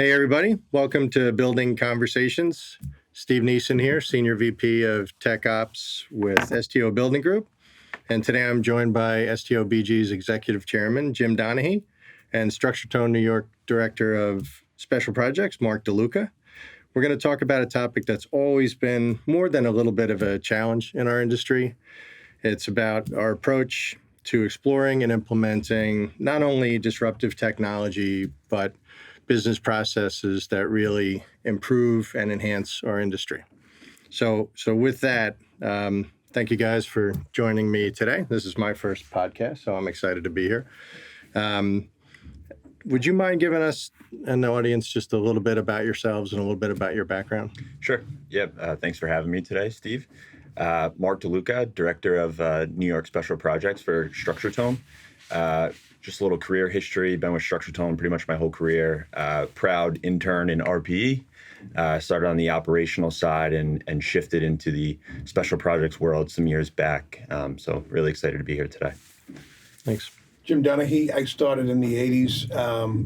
Hey, everybody. Welcome to Building Conversations. Steve Neeson here, Senior VP of Tech Ops with STO Building Group. And today I'm joined by STOBG's Executive Chairman, Jim Donaghy, and Structuretone New York Director of Special Projects, Marc DeLuca. We're going to talk about a topic that's always been more than a little bit of a challenge in our industry. It's about our approach to exploring and implementing not only disruptive technology, but business processes that really improve and enhance our industry. So with that, thank you guys for joining me today. This is my first podcast, so I'm excited to be here. Would you mind giving us and the audience just a little bit about yourselves and a little bit about your background? Sure. Yep. Thanks for having me today, Steve. Marc DeLuca, Director of New York Special Projects for Structuretone. Just a little career history. Been with Structuretone pretty much my whole career. Proud intern in RPE. Started on the operational side and shifted into the special projects world some years back. So really excited to be here today. Thanks. Jim Donaghy. I started in the 80s.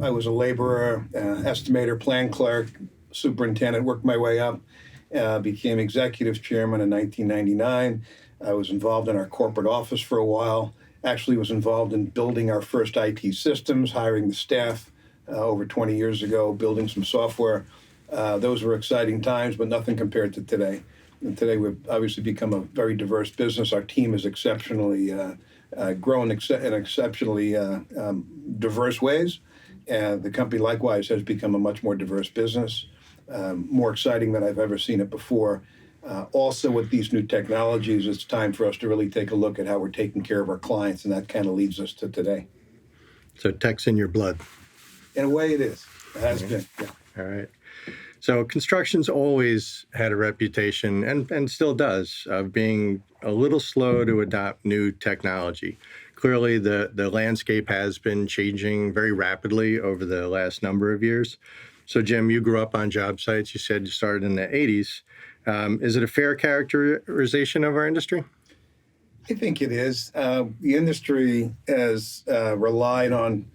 I was a laborer, estimator, plan clerk, superintendent, worked my way up, became executive chairman in 1999. I was involved in our corporate office for a while. Actually was involved in building our first IT systems, hiring the staff over 20 years ago, building some software. Those were exciting times, but nothing compared to today. And today we've obviously become a very diverse business. Our team is exceptionally grown in exceptionally diverse ways. And the company likewise has become a much more diverse business, more exciting than I've ever seen it before. Also, with these new technologies, it's time for us to really take a look at how we're taking care of our clients, and that kind of leads us to today. So tech's in your blood. In a way, it is. It has been. Yeah. All right. So construction's always had a reputation, and still does, of being a little slow to adopt new technology. Clearly, the landscape has been changing very rapidly over the last number of years. So, Jim, you grew up on job sites. You said you started in the 80s. Is it a fair characterization of our industry? I think it is. The industry has relied on,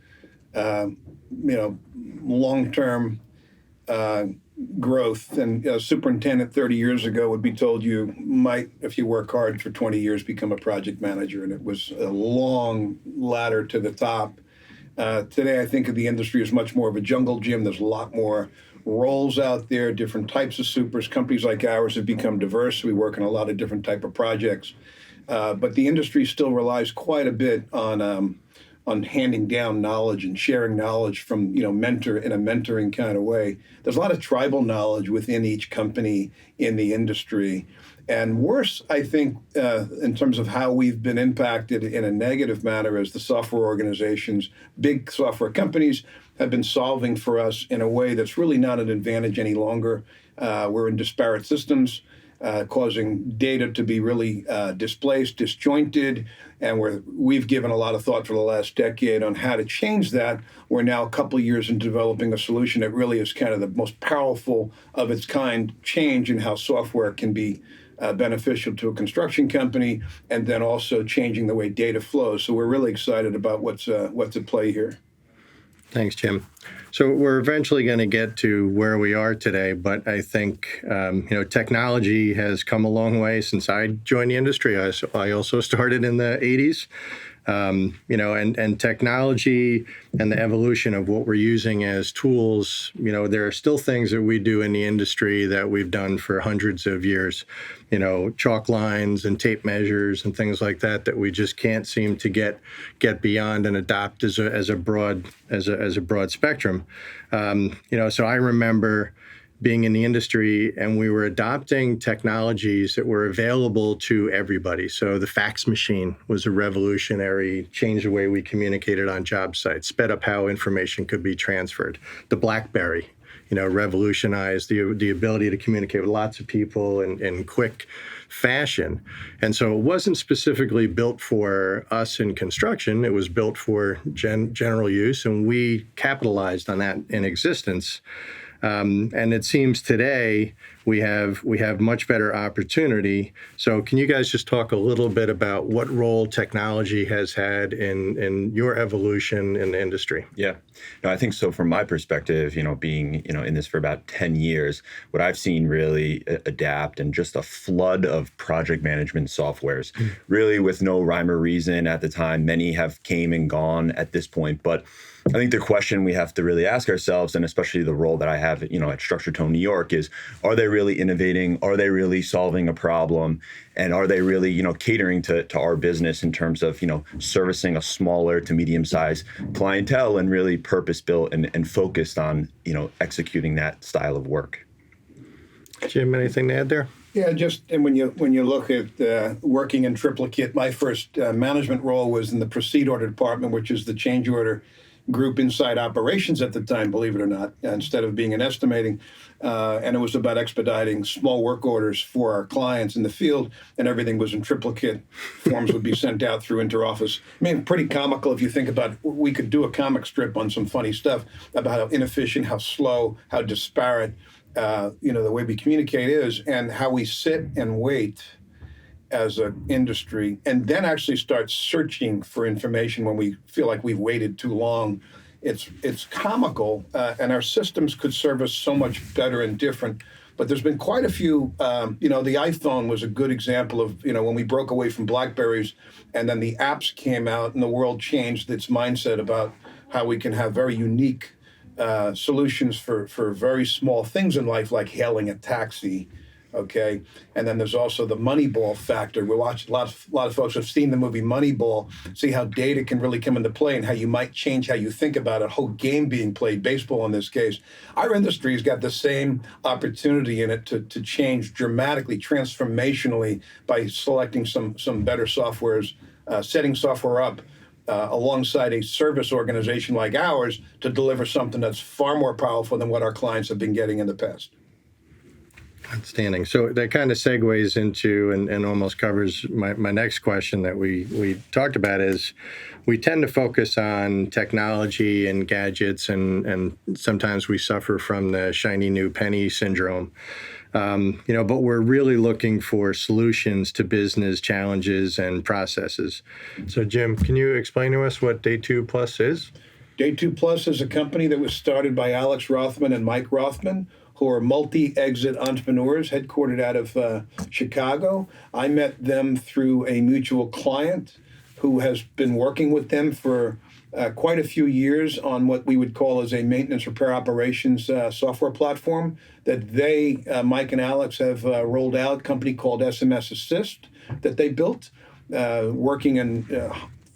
long-term growth. And a superintendent 30 years ago would be told you might, if you work hard for 20 years, become a project manager. And it was a long ladder to the top. Today, I think of the industry as much more of a jungle gym. There's a lot more roles out there, different types of supers. Companies like ours have become diverse. We work on a lot of different type of projects. But the industry still relies quite a bit on handing down knowledge and sharing knowledge from, mentor in a mentoring kind of way. There's a lot of tribal knowledge within each company in the industry. And worse, I think, in terms of how we've been impacted in a negative manner as the software organizations, big software companies have been solving for us in a way that's really not an advantage any longer. We're in disparate systems, causing data to be really displaced, disjointed, and we've given a lot of thought for the last decade on how to change that. We're now a couple of years into developing a solution that really is kind of the most powerful of its kind change in how software can be beneficial to a construction company, and then also changing the way data flows. So we're really excited about what's at play here. Thanks, Jim. So we're eventually going to get to where we are today, but I think technology has come a long way since I joined the industry. I also started in the 80s. And technology and the evolution of what we're using as tools, there are still things that we do in the industry that we've done for hundreds of years, chalk lines and tape measures and things like that we just can't seem to get beyond and adopt as a broad spectrum. So I remember being in the industry, and we were adopting technologies that were available to everybody. So the fax machine was a revolutionary, changed the way we communicated on job sites, sped up how information could be transferred. The BlackBerry, revolutionized the ability to communicate with lots of people in quick fashion. And so it wasn't specifically built for us in construction. It was built for general use, and we capitalized on that in existence. And it seems today we have much better opportunity. So can you guys just talk a little bit about what role technology has had in your evolution in the industry? Yeah, no, I think so. From my perspective, being in this for about 10 years, what I've seen really adapt and just a flood of project management softwares, really with no rhyme or reason at the time. Many have came and gone at this point, but I think the question we have to really ask ourselves, and especially the role that I have, at Structure Tone New York, is: are they really innovating? Are they really solving a problem? And are they really, catering to our business in terms of, servicing a smaller to medium-sized clientele and really purpose-built and focused on, executing that style of work? Jim, anything to add there? Yeah, and when you look at working in triplicate, my first management role was in the proceed order department, which is the change order group inside operations at the time, believe it or not, instead of being in estimating. And it was about expediting small work orders for our clients in the field, and everything was in triplicate. Forms would be sent out through interoffice. I mean, pretty comical if you think about it. We could do a comic strip on some funny stuff about how inefficient, how slow, how disparate, the way we communicate is, and how we sit and wait as an industry, and then actually start searching for information when we feel like we've waited too long. It's comical, and our systems could serve us so much better and different. But there's been quite a few, the iPhone was a good example of, when we broke away from BlackBerries and then the apps came out and the world changed its mindset about how we can have very unique solutions for very small things in life, like hailing a taxi. Okay, and then there's also the Moneyball factor. We watch a lot of folks have seen the movie Moneyball, see how data can really come into play and how you might change how you think about a whole game being played, baseball in this case. Our industry has got the same opportunity in it to change dramatically, transformationally, by selecting some better softwares, setting software up alongside a service organization like ours to deliver something that's far more powerful than what our clients have been getting in the past. Outstanding. So that kind of segues into and almost covers my next question that we talked about is we tend to focus on technology and gadgets, and sometimes we suffer from the shiny new penny syndrome. But we're really looking for solutions to business challenges and processes. So Jim, can you explain to us what Day 2 Plus is? Day 2 Plus is a company that was started by Alex Rothman and Mike Rothman, who are multi-exit entrepreneurs headquartered out of Chicago. I met them through a mutual client who has been working with them for quite a few years on what we would call as a maintenance repair operations software platform that they, Mike and Alex, have rolled out, a company called SMS Assist that they built, working in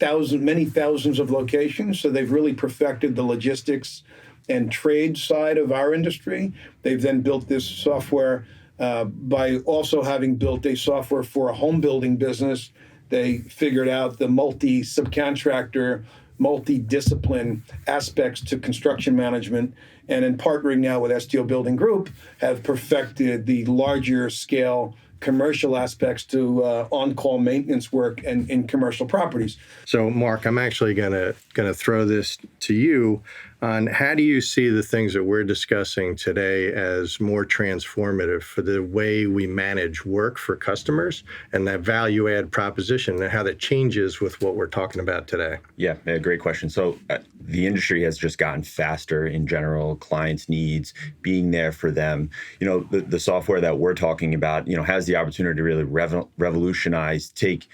many thousands of locations. So they've really perfected the logistics and trade side of our industry. They've then built this software by also having built a software for a home building business. They figured out the multi-subcontractor, multi-discipline aspects to construction management, and in partnering now with STO Building Group, have perfected the larger scale commercial aspects to on-call maintenance work and in commercial properties. So, Marc, I'm actually gonna throw this to you on how do you see the things that we're discussing today as more transformative for the way we manage work for customers and that value add proposition and how that changes with what we're talking about today? Yeah, great question. So the industry has just gotten faster in general, clients' needs, being there for them. The software that we're talking about, has the opportunity to really revolutionize, take,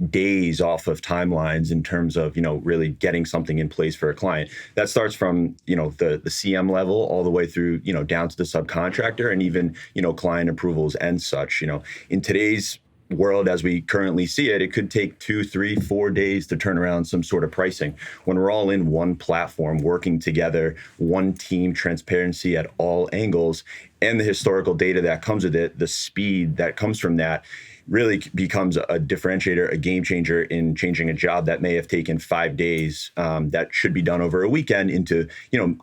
days off of timelines in terms of, really getting something in place for a client. That starts from, the CM level all the way through, down to the subcontractor and even, client approvals and such. In today's world as we currently see it, it could take 2, 3, 4 days to turn around some sort of pricing. When we're all in one platform, working together, one team, transparency at all angles, and the historical data that comes with it, the speed that comes from that, really becomes a differentiator, a game changer in changing a job that may have taken 5 days that should be done over a weekend into,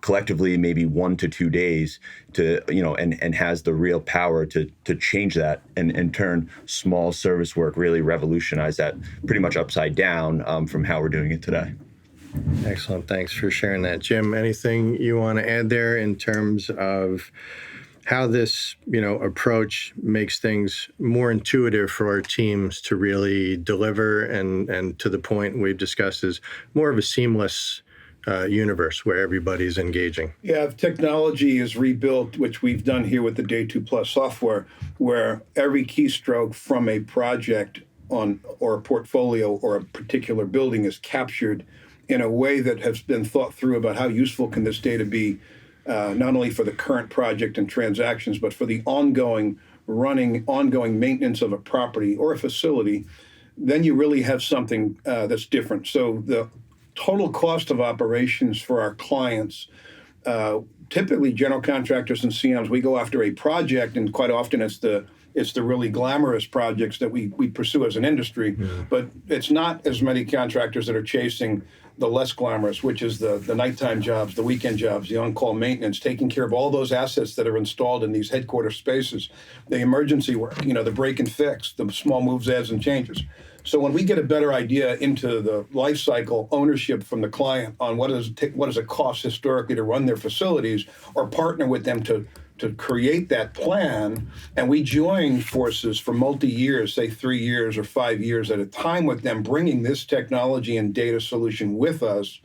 collectively maybe 1 to 2 days to, and has the real power to change that and turn small service work, really revolutionize that pretty much upside down from how we're doing it today. Excellent. Thanks for sharing that. Jim, anything you want to add there in terms of how this, approach makes things more intuitive for our teams to really deliver, and to the point we've discussed is more of a seamless universe where everybody's engaging. Yeah, if technology is rebuilt, which we've done here with the Day 2 Plus software, where every keystroke from a project or a portfolio or a particular building is captured in a way that has been thought through about how useful can this data be, not only for the current project and transactions, but for the ongoing maintenance of a property or a facility, then you really have something that's different. So the total cost of operations for our clients, typically general contractors and CMs, we go after a project, and quite often it's the really glamorous projects that we pursue as an industry. Mm-hmm. But it's not as many contractors that are chasing the less glamorous, which is the nighttime jobs, the weekend jobs, the on-call maintenance, taking care of all those assets that are installed in these headquarter spaces, the emergency work, the break and fix, the small moves, adds, and changes. So when we get a better idea into the life cycle ownership from the client on what does it cost historically to run their facilities, or partner with them to create that plan, and we join forces for multi-years, say 3 years or 5 years at a time with them, bringing this technology and data solution with us,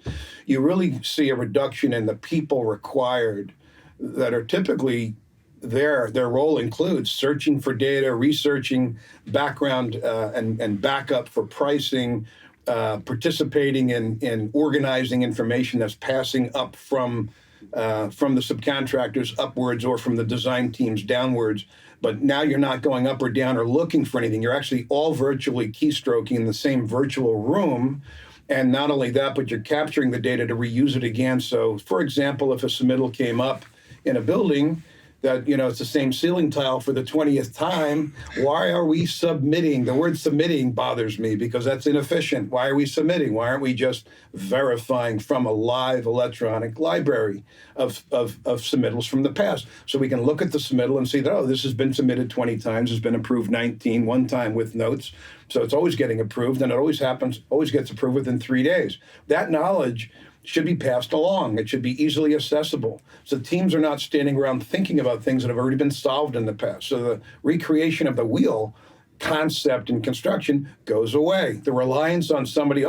you really see a reduction in the people required that are typically their role includes searching for data, researching background and backup for pricing, participating in organizing information that's passing up from the subcontractors upwards or from the design teams downwards. But now you're not going up or down or looking for anything. You're actually all virtually keystroking in the same virtual room. And not only that, but you're capturing the data to reuse it again. So, for example, if a submittal came up in a building that, it's the same ceiling tile for the 20th time, why are we submitting? The word submitting bothers me because that's inefficient. Why are we submitting? Why aren't we just verifying from a live electronic library of submittals from the past? So we can look at the submittal and see that, this has been submitted 20 times, has been approved 19, one time with notes. So it's always getting approved, and it always gets approved within 3 days. That knowledge should be passed along. It should be easily accessible. So teams are not standing around thinking about things that have already been solved in the past. So the recreation of the wheel concept in construction goes away. The reliance on somebody,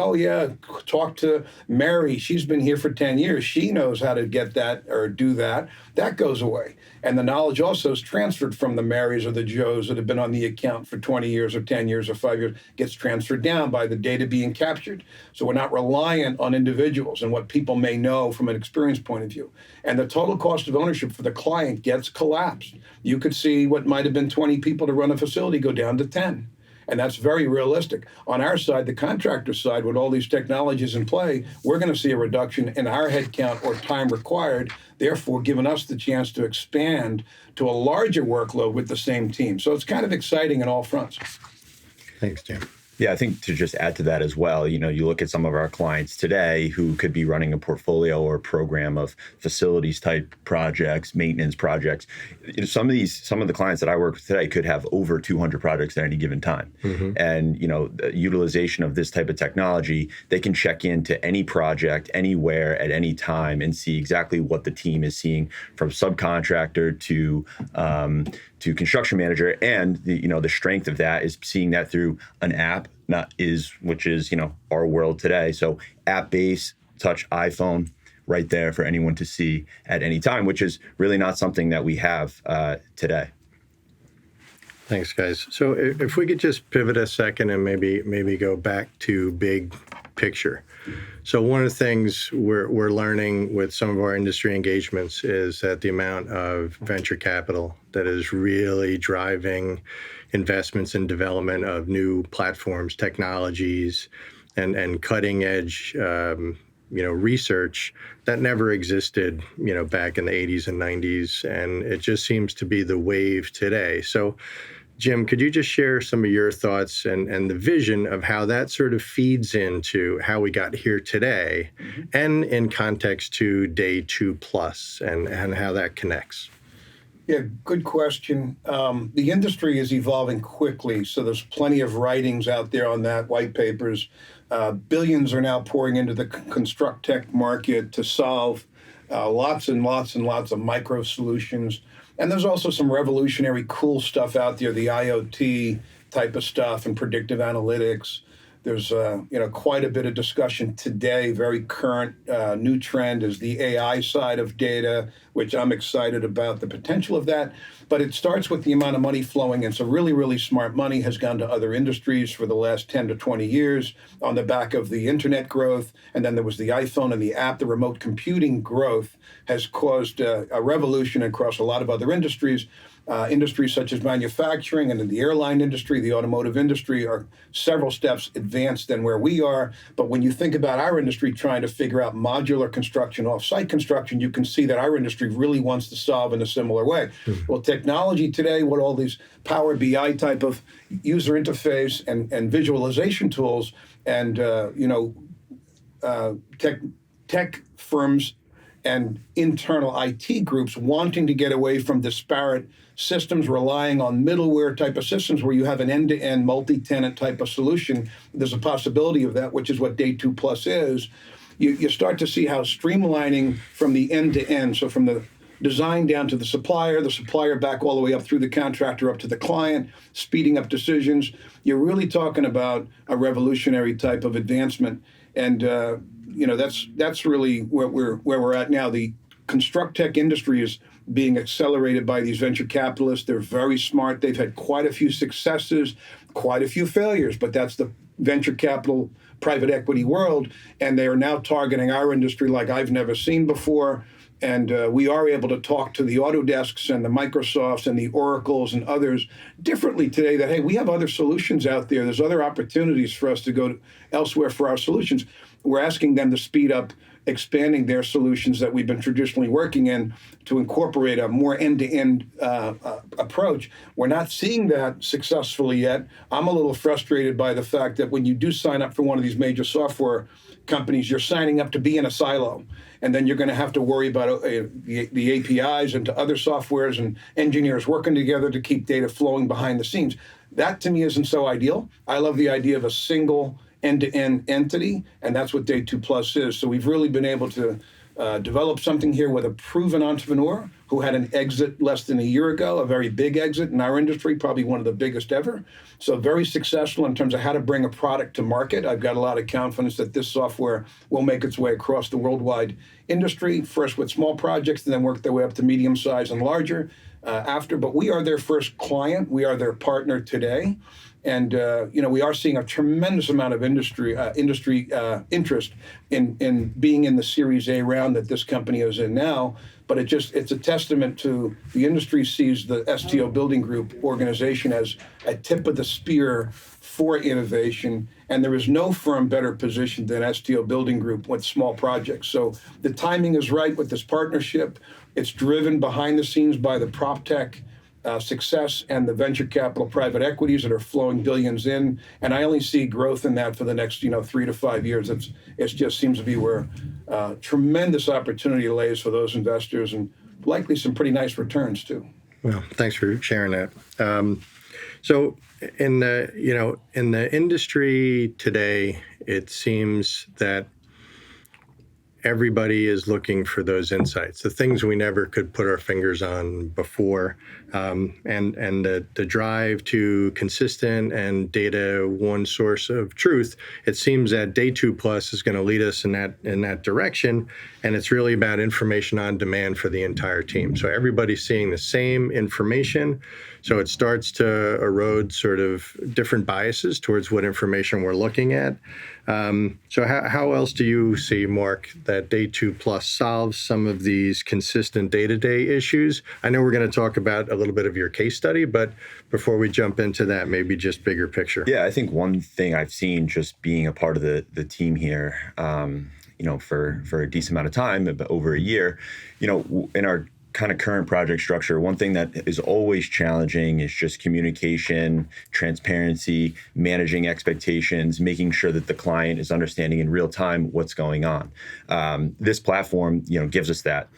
talk to Mary, she's been here for 10 years, she knows how to get that or do that, that goes away. And the knowledge also is transferred from the Marys or the Joes that have been on the account for 20 years or 10 years or 5 years, gets transferred down by the data being captured. So we're not reliant on individuals and what people may know from an experience point of view. And the total cost of ownership for the client gets collapsed. You could see what might have been 20 people to run a facility go down to 10. And that's very realistic. On our side, the contractor side, with all these technologies in play, we're going to see a reduction in our headcount or time required, therefore giving us the chance to expand to a larger workload with the same team. So it's kind of exciting on all fronts. Thanks, Jim. Yeah, I think to just add to that as well, you look at some of our clients today who could be running a portfolio or a program of facilities type projects, maintenance projects. Some of the clients that I work with today could have over 200 projects at any given time. Mm-hmm. And, the utilization of this type of technology, they can check into any project anywhere at any time and see exactly what the team is seeing, from subcontractor to construction manager. And the strength of that is seeing that through an app, which is our world today. So app-based, touch iPhone, right there for anyone to see at any time, which is really not something that we have today. Thanks, guys. So if we could just pivot a second and maybe go back to big picture. So one of the things we're learning with some of our industry engagements is that the amount of venture capital that is really driving investments in development of new platforms, technologies, and cutting edge research that never existed back in the 80s and 90s, and it just seems to be the wave today. So Jim, could you just share some of your thoughts and the vision of how that sort of feeds into how we got here today, mm-hmm. and in context to Day 2 Plus and how that connects? Yeah, good question. The industry is evolving quickly, so there's plenty of writings out there on that, white papers. Billions are now pouring into the construct tech market to solve lots and lots and lots of micro solutions. And there's also some revolutionary cool stuff out there, the IoT type of stuff and predictive analytics. There's quite a bit of discussion today. Very current new trend is the AI side of data, which I'm excited about the potential of that. But it starts with the amount of money flowing, and so really, really smart money has gone to other industries for the last 10 to 20 years on the back of the internet growth. And then there was the iPhone and the app. The remote computing growth has caused a revolution across a lot of other industries. Industries such as manufacturing and in the airline industry, the automotive industry are several steps advanced than where we are. But when you think about our industry trying to figure out modular construction, off-site construction, you can see that our industry really wants to solve in a similar way. Well, technology today, with all these Power BI type of user interface and visualization tools, and tech firms and internal IT groups wanting to get away from disparate systems, relying on middleware type of systems where you have an end-to-end multi-tenant type of solution. There's a possibility of that, which is what Day 2 Plus is. You start to see how streamlining from the end to end, so from the design down to the supplier back all the way up through the contractor up to the client, speeding up decisions. You're really talking about a revolutionary type of advancement. And that's really where we're at now. The construct tech industry is being accelerated by these venture capitalists. They're very smart. They've had quite a few successes, quite a few failures, but that's the venture capital private equity world. And they are now targeting our industry like I've never seen before. And we are able to talk to the Autodesks and the Microsofts and the Oracles and others differently today that, hey, we have other solutions out there. There's other opportunities for us to go elsewhere for our solutions. We're asking them to speed up expanding their solutions that we've been traditionally working in to incorporate a more end-to-end approach. We're not seeing that successfully yet. I'm a little frustrated by the fact that when you do sign up for one of these major software companies, you're signing up to be in a silo. And then you're going to have to worry about the APIs and to other softwares and engineers working together to keep data flowing behind the scenes. That to me isn't so ideal. I love the idea of a single end-to-end entity, and that's what Day 2 Plus is. So we've really been able to develop something here with a proven entrepreneur who had an exit less than a year ago, a very big exit in our industry, probably one of the biggest ever. So very successful in terms of how to bring a product to market. I've got a lot of confidence that this software will make its way across the worldwide industry, first with small projects and then work their way up to medium size and larger after. But we are their first client. We are their partner today. And we are seeing a tremendous amount of industry interest in being in the Series A round that this company is in now. But it's a testament to the industry sees the STO Building Group organization as a tip of the spear for innovation. And there is no firm better positioned than STO Building Group with small projects. So the timing is right with this partnership. It's driven behind the scenes by the prop tech success and the venture capital private equities that are flowing billions in. And I only see growth in that for the next 3 to 5 years. It just seems to be where tremendous opportunity lays for those investors and likely some pretty nice returns too. Well, thanks for sharing that. So in the industry today, it seems that everybody is looking for those insights, the things we never could put our fingers on before, and the drive to consistent and data one source of truth. It seems that Day 2 Plus is going to lead us in that direction, and it's really about information on demand for the entire team. So everybody's seeing the same information. So it starts to erode sort of different biases towards what information we're looking at. So how else do you see, Marc, that Day 2 Plus solves some of these consistent day-to-day issues? I know we're going to talk about a little bit of your case study, but before we jump into that, maybe just bigger picture. Yeah, I think one thing I've seen just being a part of the team here, for a decent amount of time, about over a year, in our kind of current project structure, one thing that is always challenging is just communication, transparency, managing expectations, making sure that the client is understanding in real time what's going on. This platform, gives us that.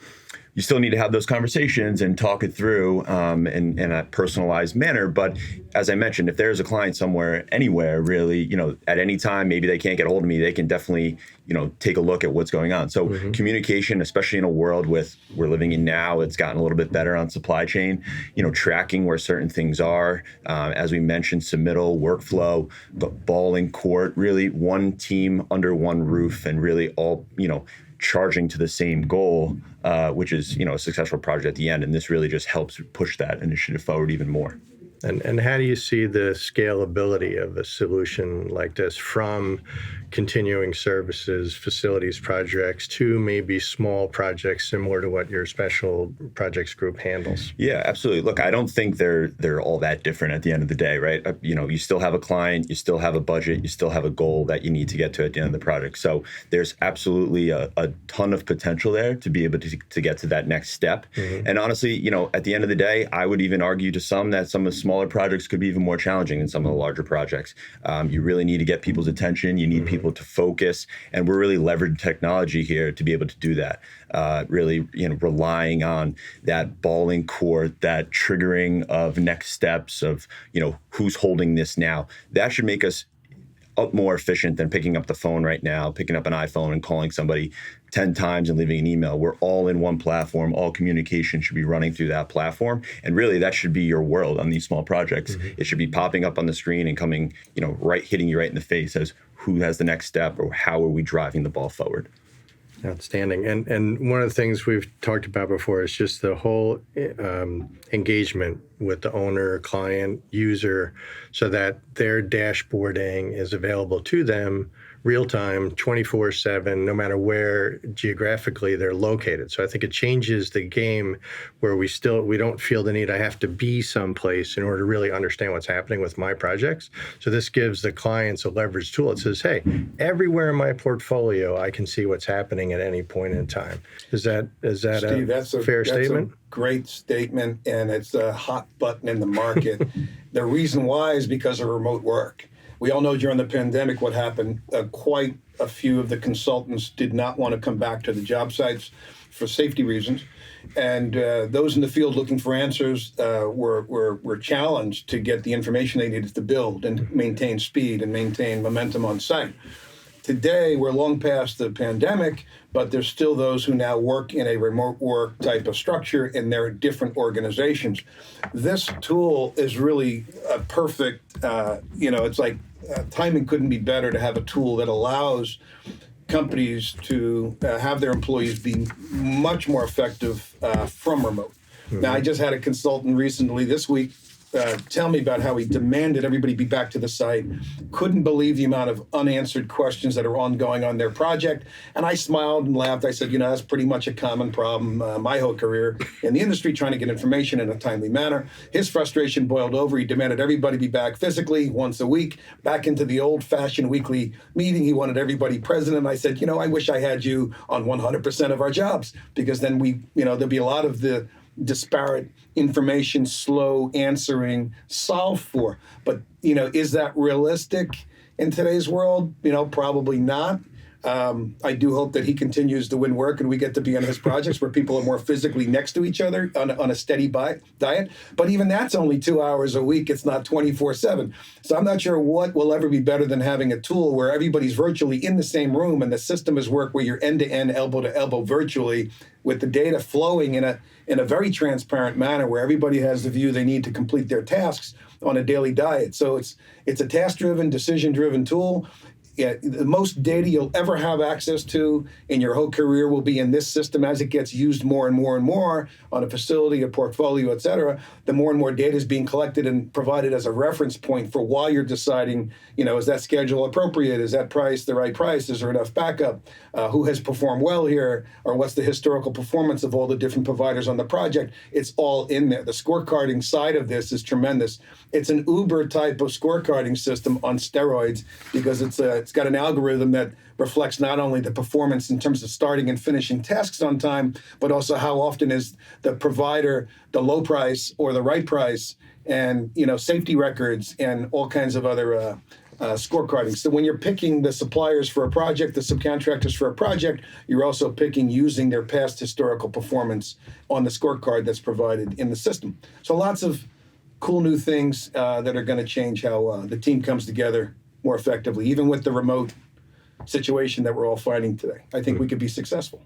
you still need to have those conversations and talk it through in a personalized manner. But as I mentioned, if there's a client somewhere, anywhere, really, at any time, maybe they can't get a hold of me, they can definitely, take a look at what's going on. So communication, especially in a world we're living in now, it's gotten a little bit better on supply chain, tracking where certain things are. As we mentioned, submittal, workflow, the ball in court, really one team under one roof and really all, charging to the same goal, which is, a successful project at the end. And this really just helps push that initiative forward even more. And how do you see the scalability of a solution like this from continuing services, facilities projects to maybe small projects similar to what your special projects group handles? Yeah, absolutely. Look, I don't think they're all that different at the end of the day, right? You still have a client, you still have a budget, you still have a goal that you need to get to at the end of the project. So there's absolutely a ton of potential there to be able to get to that next step. And honestly, at the end of the day, I would even argue to some that some of the smaller projects could be even more challenging than some of the larger projects. You really need to get people's attention. You need people to focus, and we're really leveraging technology here to be able to do that. Really, relying on that ball in court, that triggering of next steps of, who's holding this now. That should make us more efficient than picking up the phone right now, picking up an iPhone and calling somebody 10 times and leaving an email. We're all in one platform. All communication should be running through that platform. And really, that should be your world on these small projects. It should be popping up on the screen and coming, hitting you right in the face as who has the next step or how are we driving the ball forward. Outstanding. And one of the things we've talked about before is just the whole engagement with the owner, client, user, so that their dashboarding is available to them real-time, 24/7, no matter where geographically they're located. So I think it changes the game where we don't feel the need I have to be someplace in order to really understand what's happening with my projects. So this gives the clients a leverage tool. It says, hey, everywhere in my portfolio, I can see what's happening at any point in time. Is that Steve, a fair statement? Great statement, and it's a hot button in the market. The reason why is because of remote work. We all know during the pandemic what happened. Quite a few of the consultants did not want to come back to the job sites for safety reasons. And those in the field looking for answers were challenged to get the information they needed to build and maintain speed and maintain momentum on site. Today, we're long past the pandemic, but there's still those who now work in a remote work type of structure in their different organizations. This tool is really a perfect, it's like timing couldn't be better to have a tool that allows companies to have their employees be much more effective from remote. Now, I just had a consultant recently this week tell me about how he demanded everybody be back to the site, couldn't believe the amount of unanswered questions that are ongoing on their project. And I smiled and laughed. I said, that's pretty much a common problem my whole career in the industry, trying to get information in a timely manner. His frustration boiled over. He demanded everybody be back physically once a week, back into the old-fashioned weekly meeting. He wanted everybody present. And I said, I wish I had you on 100% of our jobs, because then there'll be a lot of the disparate information, slow answering solved for. But, is that realistic in today's world? Probably not. I do hope that he continues to win work and we get to be on his projects where people are more physically next to each other on a steady diet. But even that's only 2 hours a week. It's not 24/7. So I'm not sure what will ever be better than having a tool where everybody's virtually in the same room and the system is work where you're end-to-end, elbow-to-elbow virtually with the data flowing in a very transparent manner where everybody has the view they need to complete their tasks on a daily diet. So it's a task-driven, decision-driven tool. The most data you'll ever have access to in your whole career will be in this system as it gets used more and more and more on a facility, a portfolio, et cetera. The more and more data is being collected and provided as a reference point for why you're deciding, is that schedule appropriate? Is that price the right price? Is there enough backup? Who has performed well here? Or what's the historical performance of all the different providers on the project? It's all in there. The scorecarding side of this is tremendous. It's an Uber type of scorecarding system on steroids because it's got an algorithm that reflects not only the performance in terms of starting and finishing tasks on time, but also how often is the provider the low price or the right price, and safety records and all kinds of other scorecarding. So when you're picking the suppliers for a project, the subcontractors for a project, you're also picking using their past historical performance on the scorecard that's provided in the system. So lots of cool new things that are going to change how the team comes together more effectively, even with the remote situation that we're all finding today. I think we could be successful.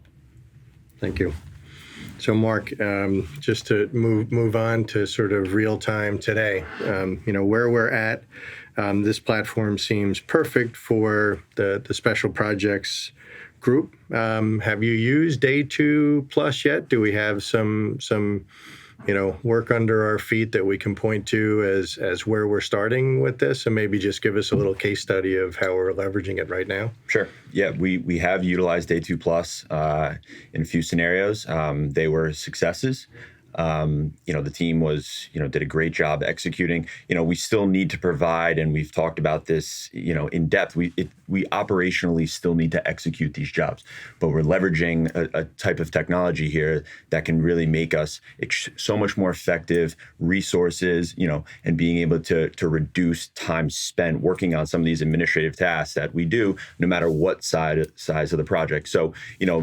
Thank you. So, Marc, just to move on to sort of real time today, where we're at, this platform seems perfect for the special projects group. Have you used Day 2 Plus yet? Do we have some work under our feet that we can point to as where we're starting with this, and maybe just give us a little case study of how we're leveraging it right now? Sure. Yeah, we have utilized Day 2 Plus in a few scenarios. They were successes. The team did a great job executing. We still need to provide, and we've talked about this, in depth. We operationally still need to execute these jobs, but we're leveraging a type of technology here that can really make us so much more effective, resources, and being able to reduce time spent working on some of these administrative tasks that we do, no matter what size of the project. So,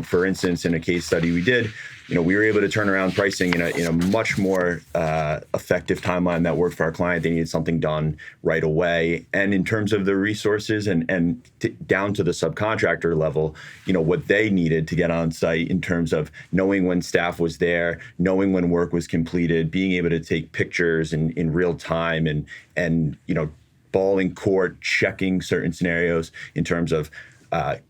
for instance, in a case study we did, we were able to turn around pricing in a much more effective timeline that worked for our client. They needed something done right away. And in terms of the resources and down to the subcontractor level, what they needed to get on site in terms of knowing when staff was there, knowing when work was completed, being able to take pictures in real time and ball in court, checking certain scenarios in terms of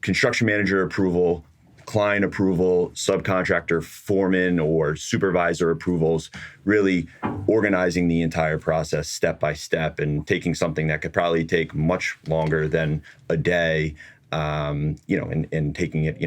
construction manager approval, client approval, subcontractor, foreman, or supervisor approvals, really organizing the entire process step by step and taking something that could probably take much longer than a day, and taking it,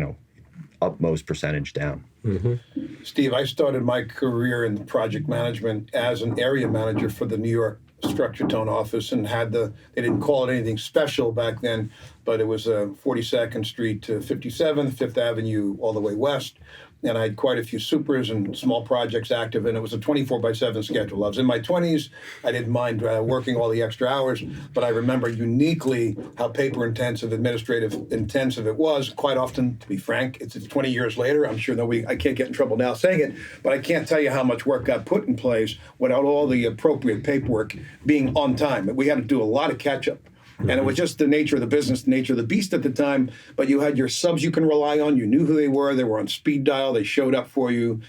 utmost percentage down. Mm-hmm. Steve, I started my career in project management as an area manager for the New York Structure Tone office, and they didn't call it anything special back then, but it was 42nd Street to 57th, Fifth Avenue, all the way west. And I had quite a few supers and small projects active, and it was a 24/7 schedule. I was in my 20s. I didn't mind working all the extra hours, but I remember uniquely how paper-intensive, administrative-intensive it was. Quite often, to be frank, it's 20 years later. I'm sure I can't get in trouble now saying it, but I can't tell you how much work got put in place without all the appropriate paperwork being on time. We had to do a lot of catch-up. And it was just the nature of the business, the nature of the beast at the time. But you had your subs you can rely on. You knew who they were on speed dial. They showed up for you.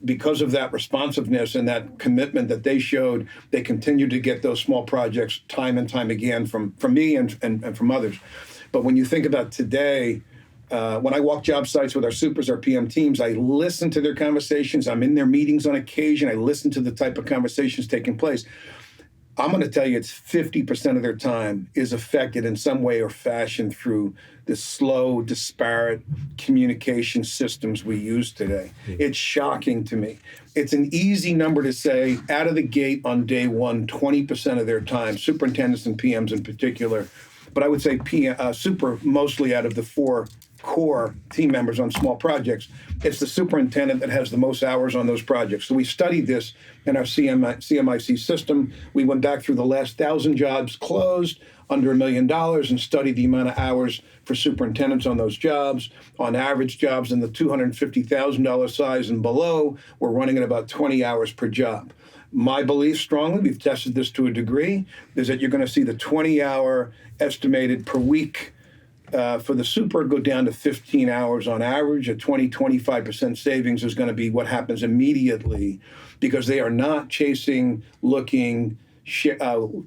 Because of that responsiveness and that commitment that they showed, they continued to get those small projects time and time again from me and from others. But when you think about today, when I walk job sites with our supers, our PM teams, I listen to their conversations. I'm in their meetings on occasion. I listen to the type of conversations taking place. I'm going to tell you it's 50% of their time is affected in some way or fashion through the slow, disparate communication systems we use today. It's shocking to me. It's an easy number to say, out of the gate on day one, 20% of their time, superintendents and PMs in particular, but I would say super mostly out of the 4 core team members on small projects, it's the superintendent that has the most hours on those projects. So we studied this in our CMIC system. We went back through the last 1,000 jobs closed under $1 million and studied the amount of hours for superintendents on those jobs. On average, jobs in the $250,000 size and below were running at about 20 hours per job. My belief strongly, we've tested this to a degree, is that you're going to see the 20-hour estimated per week for the super go down to 15 hours on average. A 25% savings is going to be what happens immediately, because they are not chasing, looking,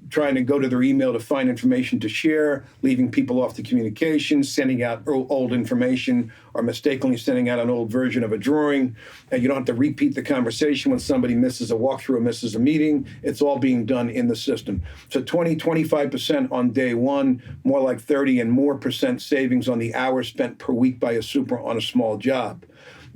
trying to go to their email to find information to share, leaving people off the communication, sending out old information, or mistakenly sending out an old version of a drawing. And you don't have to repeat the conversation when somebody misses a walkthrough or misses a meeting. It's all being done in the system. So 25% on day one, more like 30 and more percent savings on the hours spent per week by a super on a small job.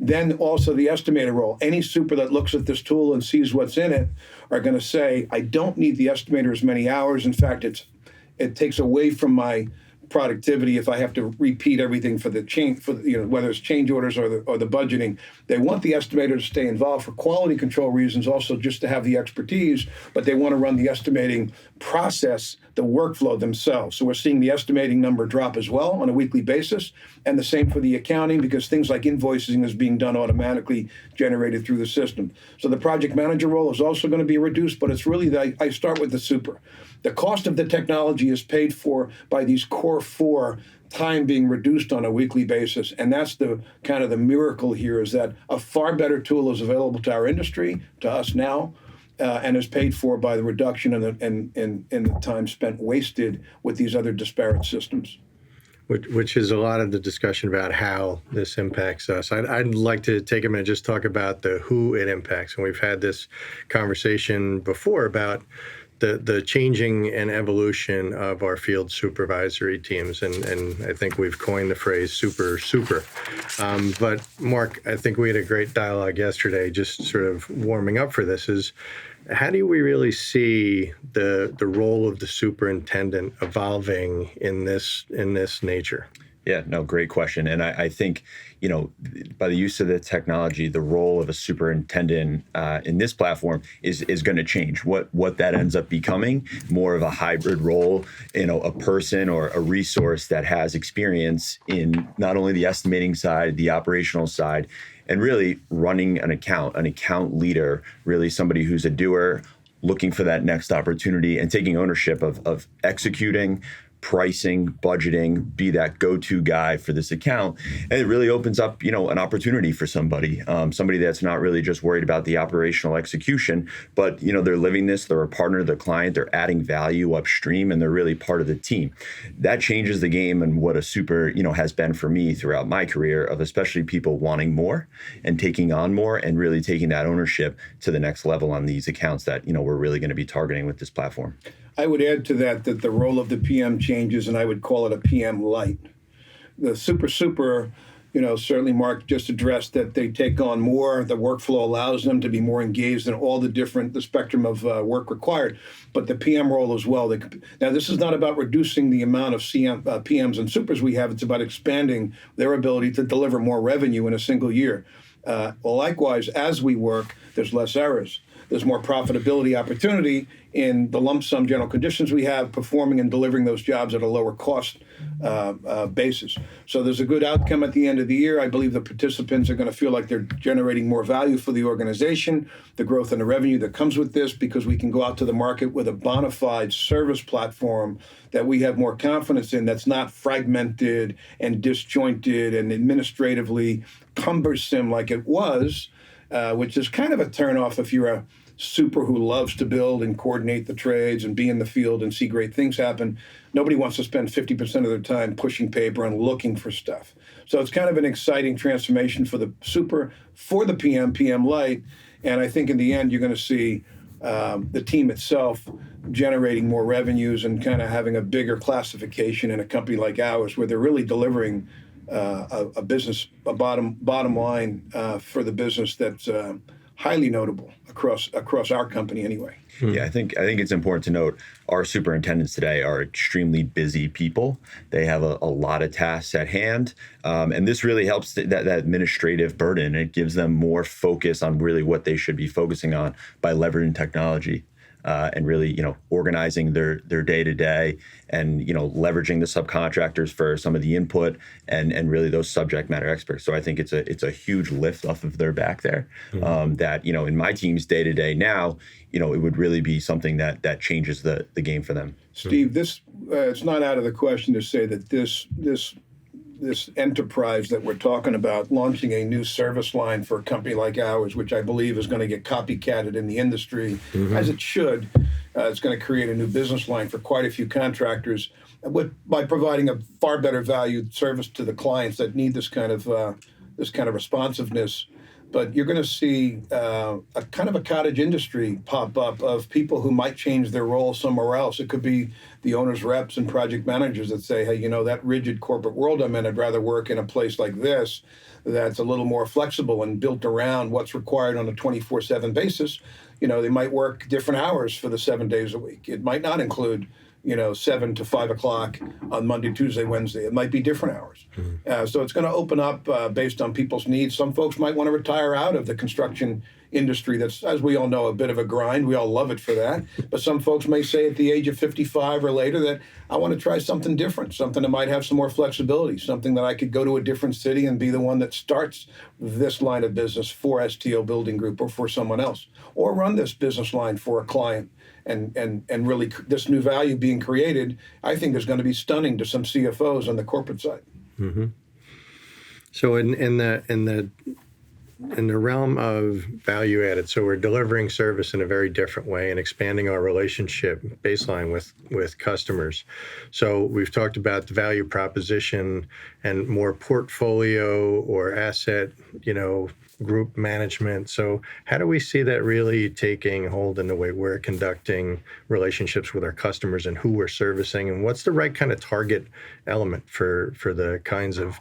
Then also the estimator role. Any super that looks at this tool and sees what's in it are going to say, I don't need the estimator as many hours. In fact, it takes away from my productivity if I have to repeat everything for the change, for whether it's change orders or the budgeting. They want the estimator to stay involved for quality control reasons, also just to have the expertise, but they want to run the estimating process, the workflow themselves. So we're seeing the estimating number drop as well on a weekly basis, and the same for the accounting, because things like invoicing is being done automatically, generated through the system. So the project manager role is also going to be reduced, but it's really I start with the super. The cost of the technology is paid for by these core four, time being reduced on a weekly basis. And that's the kind of the miracle here, is that a far better tool is available to our industry, to us now, and is paid for by the reduction in the time spent wasted with these other disparate systems. Which is a lot of the discussion about how this impacts us. I'd like to take a minute just talk about the who it impacts. And we've had this conversation before about the changing and evolution of our field supervisory teams. And I think we've coined the phrase super. But Marc, I think we had a great dialogue yesterday, just sort of warming up for this, is how do we really see the role of the superintendent evolving in this nature? Yeah, no, great question. And I think, by the use of the technology, the role of a superintendent in this platform is going to change. What that ends up becoming, more of a hybrid role, a person or a resource that has experience in not only the estimating side, the operational side, and really running an account leader, really somebody who's a doer, looking for that next opportunity and taking ownership of executing, pricing, budgeting, be that go-to guy for this account. And it really opens up, an opportunity for somebody that's not really just worried about the operational execution, but, they're living this, they're a partner of the client, they're adding value upstream, and they're really part of the team. That changes the game, and what a super, has been for me throughout my career, of especially people wanting more and taking on more and really taking that ownership to the next level on these accounts that, we're really going to be targeting with this platform. I would add to that the role of the PM changes, and I would call it a PM light. The super, certainly Marc just addressed that they take on more. The workflow allows them to be more engaged in all the spectrum of work required, but the PM role as well. Now, this is not about reducing the amount of PMs and supers we have. It's about expanding their ability to deliver more revenue in a single year. Likewise, as we work, there's less errors. There's more profitability opportunity in the lump sum general conditions we have, performing and delivering those jobs at a lower cost basis. So there's a good outcome at the end of the year. I believe the participants are going to feel like they're generating more value for the organization, the growth and the revenue that comes with this, because we can go out to the market with a bona fide service platform that we have more confidence in, that's not fragmented and disjointed and administratively cumbersome like it was, which is kind of a turnoff if you're a super who loves to build and coordinate the trades and be in the field and see great things happen. Nobody wants to spend 50% of their time pushing paper and looking for stuff. So it's kind of an exciting transformation for the super, for the PM light. And I think in the end, you're going to see the team itself generating more revenues and kind of having a bigger classification in a company like ours, where they're really delivering a bottom line for the business that's highly notable across our company anyway. Yeah, I think it's important to note our superintendents today are extremely busy people. They have a lot of tasks at hand, and this really helps that administrative burden. It gives them more focus on really what they should be focusing on by leveraging technology. And really, organizing their day-to-day and, leveraging the subcontractors for some of the input and really those subject matter experts. So I think it's a huge lift off of their back there. That, in my team's day-to-day now, it would really be something that changes the game for them. Steve, this it's not out of the question to say that this enterprise that we're talking about, launching a new service line for a company like ours, which I believe is going to get copycatted in the industry, as it should. It's going to create a new business line for quite a few contractors by providing a far better valued service to the clients that need this kind of responsiveness. But you're going to see a kind of a cottage industry pop up of people who might change their role somewhere else. It could be the owner's reps and project managers that say, hey, that rigid corporate world I'm in, I'd rather work in a place like this that's a little more flexible and built around what's required on a 24/7 basis. They might work different hours for the 7 days a week. It might not include 7 to 5 o'clock on Monday, Tuesday, Wednesday. It might be different hours. So it's going to open up based on people's needs. Some folks might want to retire out of the construction industry that's, as we all know, a bit of a grind. We all love it for that. But some folks may say at the age of 55 or later that I want to try something different, something that might have some more flexibility, something that I could go to a different city and be the one that starts this line of business for STO Building Group or for someone else, or run this business line for a client. And really, this new value being created, I think, is going to be stunning to some CFOs on the corporate side. Mm-hmm. So in the realm of value added, so we're delivering service in a very different way and expanding our relationship baseline with customers. So we've talked about the value proposition and more portfolio or asset, group management. So how do we see that really taking hold in the way we're conducting relationships with our customers and who we're servicing, and what's the right kind of target element for the kinds of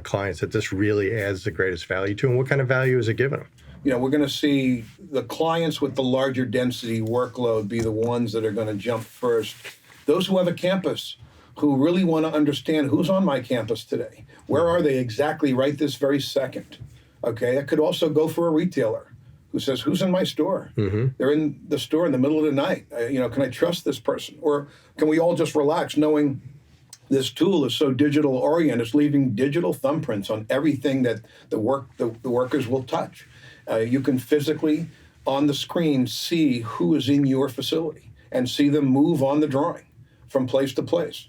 clients that this really adds the greatest value to, and what kind of value is it giving them? We're going to see the clients with the larger density workload be the ones that are going to jump first. Those who have a campus, who really want to understand who's on my campus today, where are they exactly right this very second. Okay, that could also go for a retailer who says, who's in my store? Mm-hmm. They're in the store in the middle of the night. Can I trust this person? Or can we all just relax knowing this tool is so digital oriented, it's leaving digital thumbprints on everything that the workers will touch. You can physically, on the screen, see who is in your facility and see them move on the drawing from place to place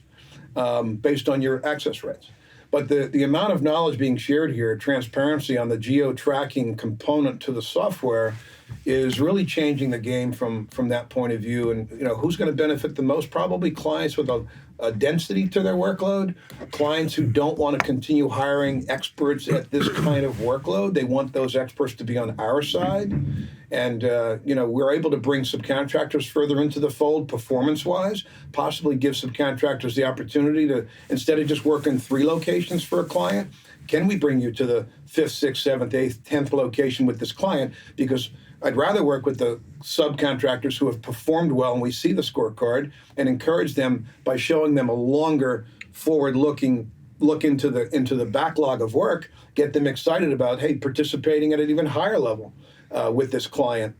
based on your access rights. But the amount of knowledge being shared here, transparency on the geo-tracking component to the software, is really changing the game from that point of view. And who's going to benefit the most? Probably clients with a density to their workload, clients who don't want to continue hiring experts at this kind of workload. They want those experts to be on our side. And, we're able to bring subcontractors further into the fold performance-wise, possibly give subcontractors the opportunity to, instead of just working 3 locations for a client, can we bring you to the 5th, 6th, 7th, 8th, 10th location with this client? Because I'd rather work with the subcontractors who have performed well, and we see the scorecard, and encourage them by showing them a longer forward-looking look into the backlog of work, get them excited about, hey, participating at an even higher level with this client,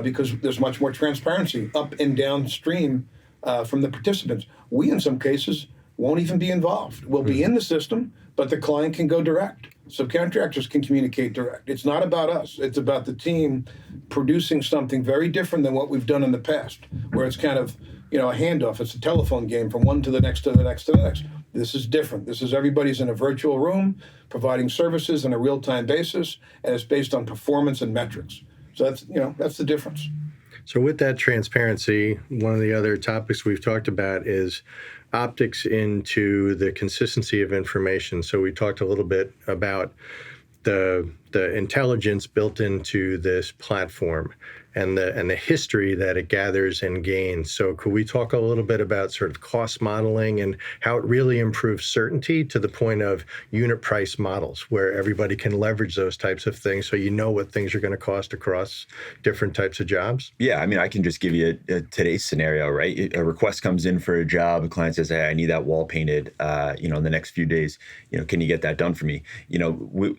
because there's much more transparency up and downstream from the participants. We, in some cases, won't even be involved. We'll be in the system, but the client can go direct. Subcontractors can communicate direct. It's not about us. It's about the team producing something very different than what we've done in the past, where it's kind of, a handoff. It's a telephone game from one to the next to the next to the next. This is different. This is everybody's in a virtual room providing services on a real-time basis, and it's based on performance and metrics. So that's the difference. So with that transparency, one of the other topics we've talked about is optics into the consistency of information. So we talked a little bit about the intelligence built into this platform and the history that it gathers and gains. So could we talk a little bit about sort of cost modeling and how it really improves certainty to the point of unit price models, where everybody can leverage those types of things so what things are going to cost across different types of jobs? Yeah, I can just give you today's scenario, right? A request comes in for a job, a client says, hey, I need that wall painted, in the next few days, can you get that done for me?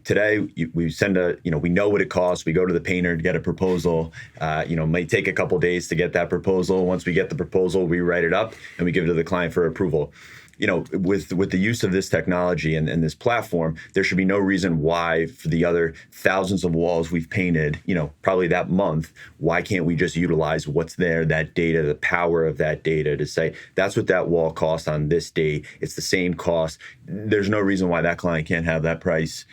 Today we send we know what it costs. We go to the painter to get a proposal. Might take a couple days to get that proposal. Once we get the proposal, we write it up and we give it to the client for approval. With the use of this technology and this platform, there should be no reason why for the other thousands of walls we've painted, probably that month, why can't we just utilize what's there, that data, the power of that data to say, that's what that wall cost on this date. It's the same cost. There's no reason why that client can't have that price,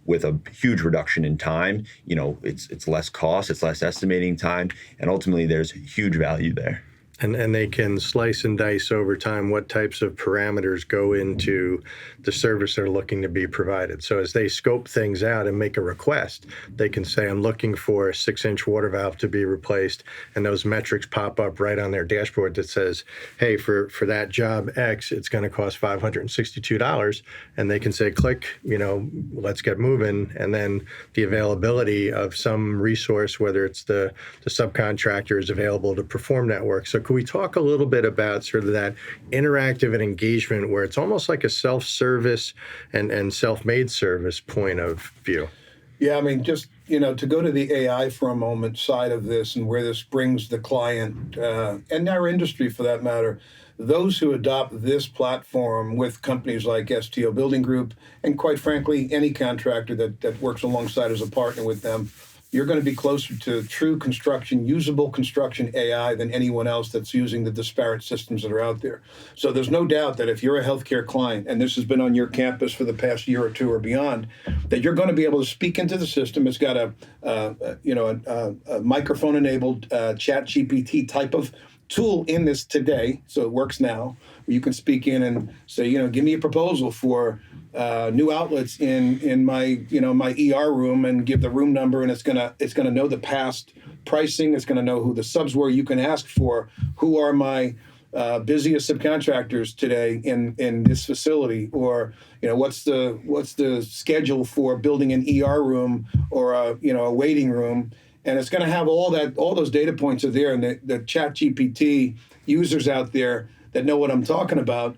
with a huge reduction in time. It's less cost, it's less estimating time, and ultimately there's huge value there. And they can slice and dice over time what types of parameters go into the service they're looking to be provided. So as they scope things out and make a request, they can say, I'm looking for a 6-inch water valve to be replaced. And those metrics pop up right on their dashboard that says, hey, for that job X, it's going to cost $562. And they can say, click, let's get moving. And then the availability of some resource, whether it's the subcontractor, is available to perform that work. So could we talk a little bit about sort of that interactive and engagement where it's almost like a self-service and self-made service point of view? Yeah, I mean, just, to go to the AI for a moment side of this and where this brings the client and our industry for that matter, those who adopt this platform with companies like STO Building Group and quite frankly, any contractor that works alongside as a partner with them, you're going to be closer to true construction, usable construction AI than anyone else that's using the disparate systems that are out there. So there's no doubt that if you're a healthcare client, and this has been on your campus for the past year or two or beyond, that you're going to be able to speak into the system. It's got a microphone-enabled chat GPT type of tool in this today, so it works now, where you can speak in and say, give me a proposal for new outlets in my my ER room, and give the room number, and it's gonna know the past pricing. It's gonna know who the subs were. You can ask for who are my busiest subcontractors today in this facility, or what's the schedule for building an ER room or a waiting room. And it's going to have all those data points are there, and the Chat GPT users out there that know what I'm talking about.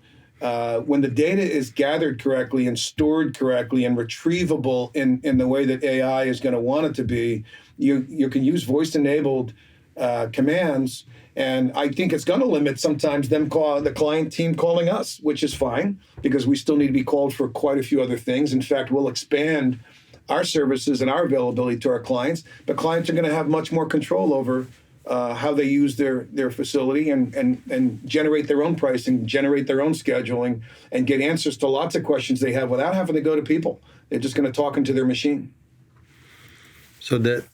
When the data is gathered correctly and stored correctly and retrievable in the way that AI is going to want it to be, you can use voice-enabled commands. And I think it's going to limit sometimes the client team calling us, which is fine because we still need to be called for quite a few other things. In fact, we'll expand our services and our availability to our clients, but clients are going to have much more control over how they use their facility and generate their own pricing, generate their own scheduling, and get answers to lots of questions they have without having to go to people. They're just going to talk into their machine. So that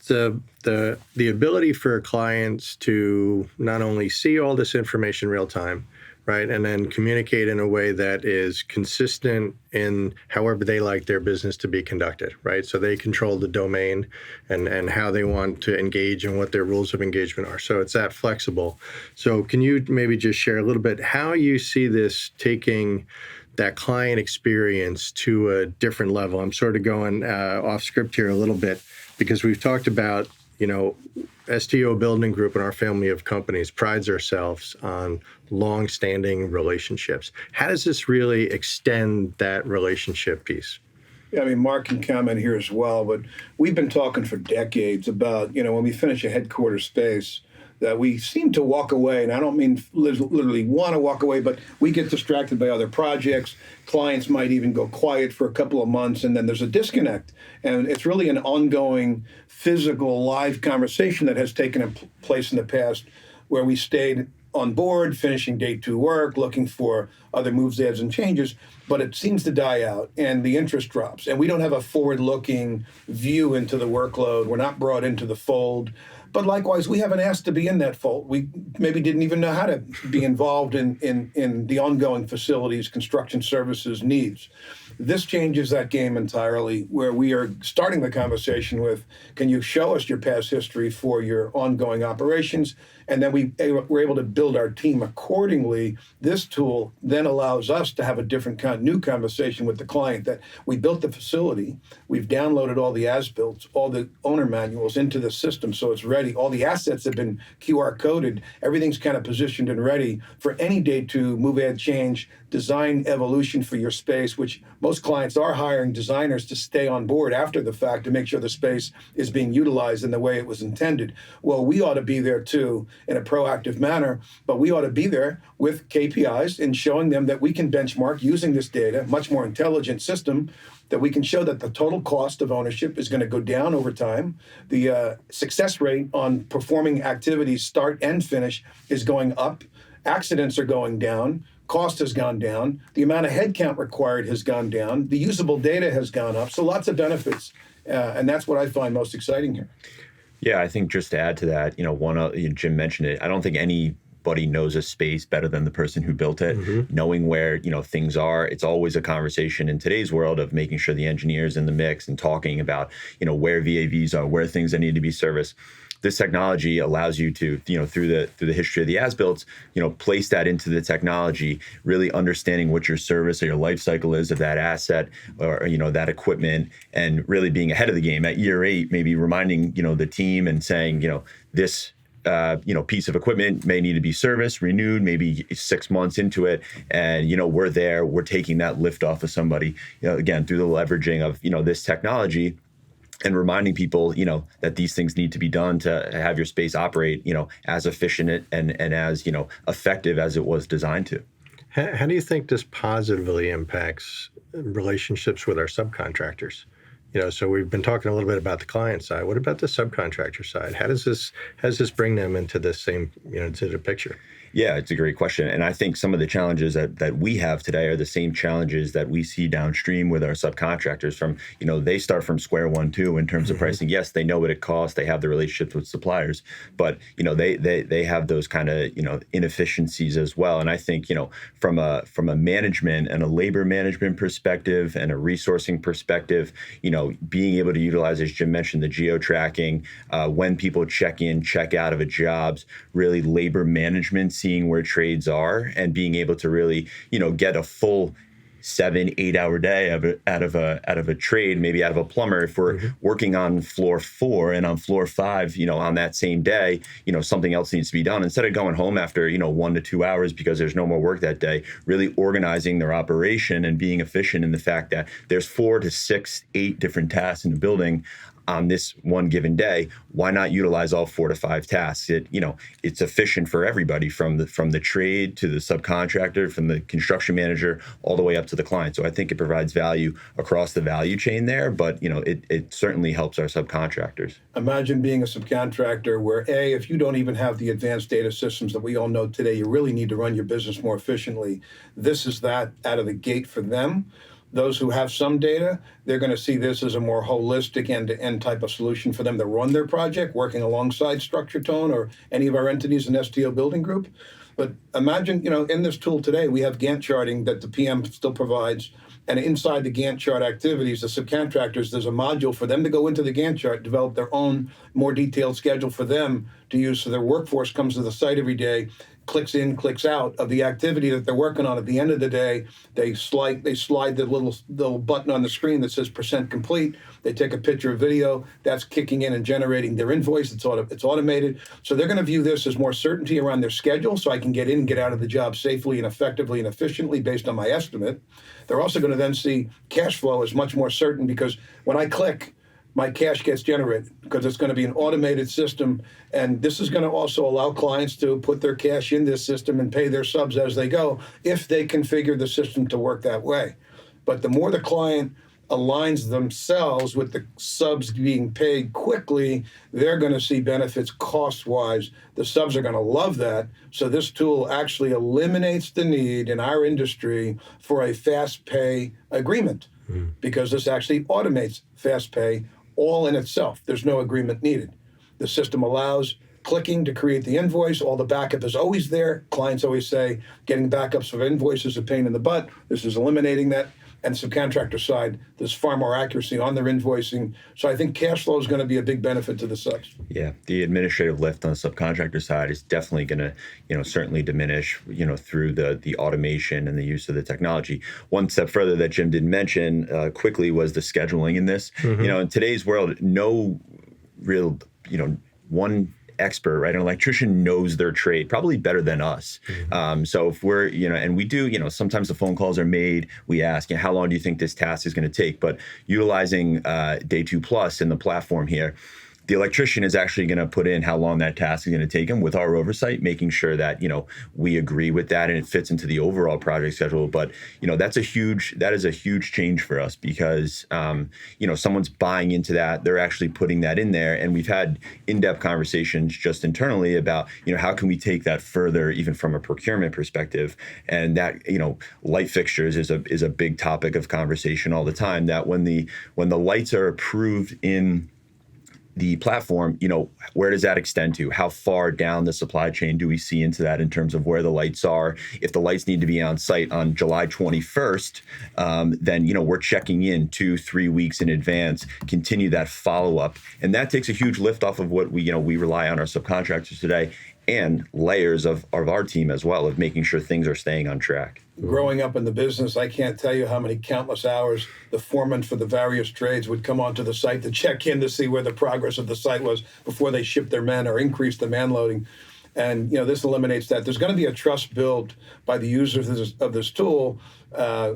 the ability for clients to not only see all this information real time, right, and then communicate in a way that is consistent in however they like their business to be conducted, right? So they control the domain and how they want to engage and what their rules of engagement are. So it's that flexible. So can you maybe just share a little bit how you see this taking that client experience to a different level? I'm sort of going off script here a little bit because we've talked about, STO Building Group and our family of companies prides ourselves on long-standing relationships. How does this really extend that relationship piece? Yeah, I mean, Mark can comment here as well, but we've been talking for decades about, when we finish a headquarters space, that we seem to walk away, and I don't mean literally want to walk away, but we get distracted by other projects. Clients might even go quiet for a couple of months, and then there's a disconnect. And it's really an ongoing physical live conversation that has taken place in the past where we stayed on board, finishing day 2 work, looking for other moves, adds, and changes, but it seems to die out and the interest drops. And we don't have a forward-looking view into the workload. We're not brought into the fold. But likewise, we haven't asked to be in that fold. We maybe didn't even know how to be involved in the ongoing facilities, construction services needs. This changes that game entirely, where we are starting the conversation with, can you show us your past history for your ongoing operations? And then we're able to build our team accordingly. This tool then allows us to have a different new conversation with the client that we built the facility, we've downloaded all the as-built, all the owner manuals into the system so it's ready. All the assets have been QR coded. Everything's kind of positioned and ready for any day to move, add, change, design evolution for your space, which most clients are hiring designers to stay on board after the fact to make sure the space is being utilized in the way it was intended. Well, we ought to be there too in a proactive manner, but we ought to be there with KPIs and showing them that we can benchmark using this data, much more intelligent system, that we can show that the total cost of ownership is going to go down over time. The success rate on performing activities start and finish is going up. Accidents are going down. Cost has gone down. The amount of headcount required has gone down. The usable data has gone up. So lots of benefits. And that's what I find most exciting here. Yeah, I think just to add to that, Jim mentioned it. I don't think anybody knows a space better than the person who built it. Mm-hmm. Knowing where, things are. It's always a conversation in today's world of making sure the engineer's in the mix and talking about, where VAVs are, where things that need to be serviced. This technology allows you to, through the history of the as-builts, place that into the technology, really understanding what your service or your life cycle is of that asset or, that equipment, and really being ahead of the game at year 8, maybe reminding, the team and saying, this piece of equipment may need to be serviced, renewed, maybe 6 months into it. And, we're there, we're taking that lift off of somebody, again, through the leveraging of, this technology, and reminding people, that these things need to be done to have your space operate, as efficient and as, effective as it was designed to. How do you think this positively impacts relationships with our subcontractors? So we've been talking a little bit about the client side. What about the subcontractor side? How does this bring them into this same, to the picture? Yeah, it's a great question. And I think some of the challenges that we have today are the same challenges that we see downstream with our subcontractors from, they start from square one too in terms of pricing. Yes, they know what it costs. They have the relationships with suppliers, but, they have those kind of, inefficiencies as well. And I think, from a management and a labor management perspective and a resourcing perspective, being able to utilize, as Jim mentioned, the geo-tracking, when people check in, check out of a jobs, really labor management, seeing where trades are and being able to really, get a full 7-8 hour day out of a trade, maybe out of a plumber. If we're working on floor 4 and on floor 5, on that same day, something else needs to be done. Instead of going home after, 1 to 2 hours because there's no more work that day, really organizing their operation and being efficient in the fact that there's 4 to 6, 8 different tasks in the building on this one given day. Why not utilize all 4 to 5 tasks? It's efficient for everybody from the trade to the subcontractor, from the construction manager, all the way up to the client. So I think it provides value across the value chain there, but it certainly helps our subcontractors. Imagine being a subcontractor where if you don't even have the advanced data systems that we all know today, you really need to run your business more efficiently. This is that out of the gate for them. Those who have some data, they're going to see this as a more holistic end-to-end type of solution for them to run their project, working alongside StructureTone or any of our entities in STO Building Group. But imagine, in this tool today, we have Gantt charting that the PM still provides. And inside the Gantt chart activities, the subcontractors, there's a module for them to go into the Gantt chart, develop their own more detailed schedule for them to use. So their workforce comes to the site every day, clicks in, clicks out of the activity that they're working on. At the end of the day, they slide the little button on the screen that says % complete. They take a picture or video that's kicking in and generating their invoice. It's automated. So they're going to view this as more certainty around their schedule, so I can get in and get out of the job safely and effectively and efficiently based on my estimate. They're also going to then see cash flow is much more certain because when I click, my cash gets generated because it's going to be an automated system. And this is going to also allow clients to put their cash in this system and pay their subs as they go if they configure the system to work that way. But the more the client aligns themselves with the subs being paid quickly, they're going to see benefits cost-wise. The subs are going to love that. So this tool actually eliminates the need in our industry for a fast pay agreement because this actually automates fast pay all in itself. There's no agreement needed. The system allows clicking to create the invoice. All the backup is always there. Clients always say getting backups of invoices is a pain in the butt. This is eliminating that. And subcontractor side, there's far more accuracy on their invoicing. So I think cash flow is going to be a big benefit to the subs. Yeah, the administrative lift on the subcontractor side is definitely going to, certainly diminish, through the automation and the use of the technology. One step further that Jim didn't mention quickly was the scheduling in this. In today's world, no real, one expert, right? An electrician knows their trade probably better than us. So if we're, and we do, sometimes the phone calls are made, we ask, how long do you think this task is going to take? But utilizing Day 2 Plus in the platform here, the electrician is actually going to put in how long that task is going to take him with our oversight, making sure that, we agree with that and it fits into the overall project schedule. But, that is a huge change for us because, someone's buying into that. They're actually putting that in there. And we've had in-depth conversations just internally about, how can we take that further, even from a procurement perspective? And that, light fixtures is a big topic of conversation all the time, that when the lights are approved in the platform, where does that extend to? How far down the supply chain do we see into that in terms of where the lights are? If the lights need to be on site on July 21st, then, we're checking in 2-3 weeks in advance, continue that follow-up. And that takes a huge lift off of what we rely on our subcontractors today. and layers of our team as well, of making sure things are staying on track. Growing up in the business, I can't tell you how many countless hours the foremen for the various trades would come onto the site to check in to see where the progress of the site was before they shipped their men or increased the man loading. And this eliminates that. There's going to be a trust built by the users of this tool.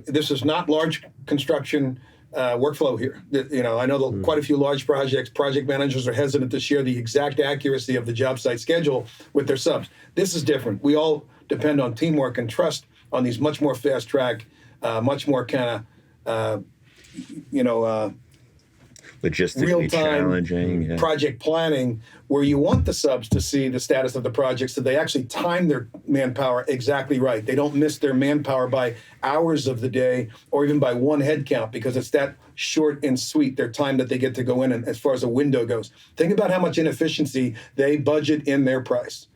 This is not large construction workflow here. I know that quite a few large project managers are hesitant to share the exact accuracy of the job site schedule with their subs. This is different. We all depend on teamwork and trust on these much more fast track, much more kind of, logistically real-time challenging project planning, where you want the subs to see the status of the project so they actually time their manpower exactly right. They don't miss their manpower by hours of the day or even by one head count, because it's that short and sweet, their time that they get to go in and as far as a window goes. Think about how much inefficiency they budget in their price.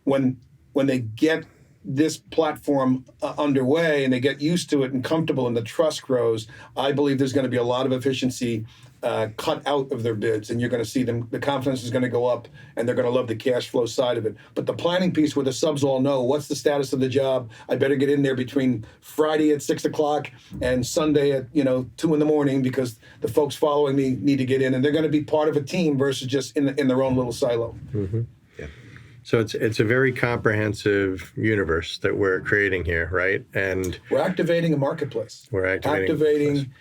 When they get this platform underway and they get used to it and comfortable and the trust grows, I believe there's going to be a lot of efficiency cut out of their bids, and you're going to see them, the confidence is going to go up, and they're going to love the cash flow side of it. But the planning piece where the subs all know what's the status of the job, I better get in there between Friday at 6 o'clock and Sunday at 2 in the morning, because the folks following me need to get in, and they're going to be part of a team versus just in their own little silo. So it's a very comprehensive universe that we're creating here, right? And we're activating a marketplace. We're activating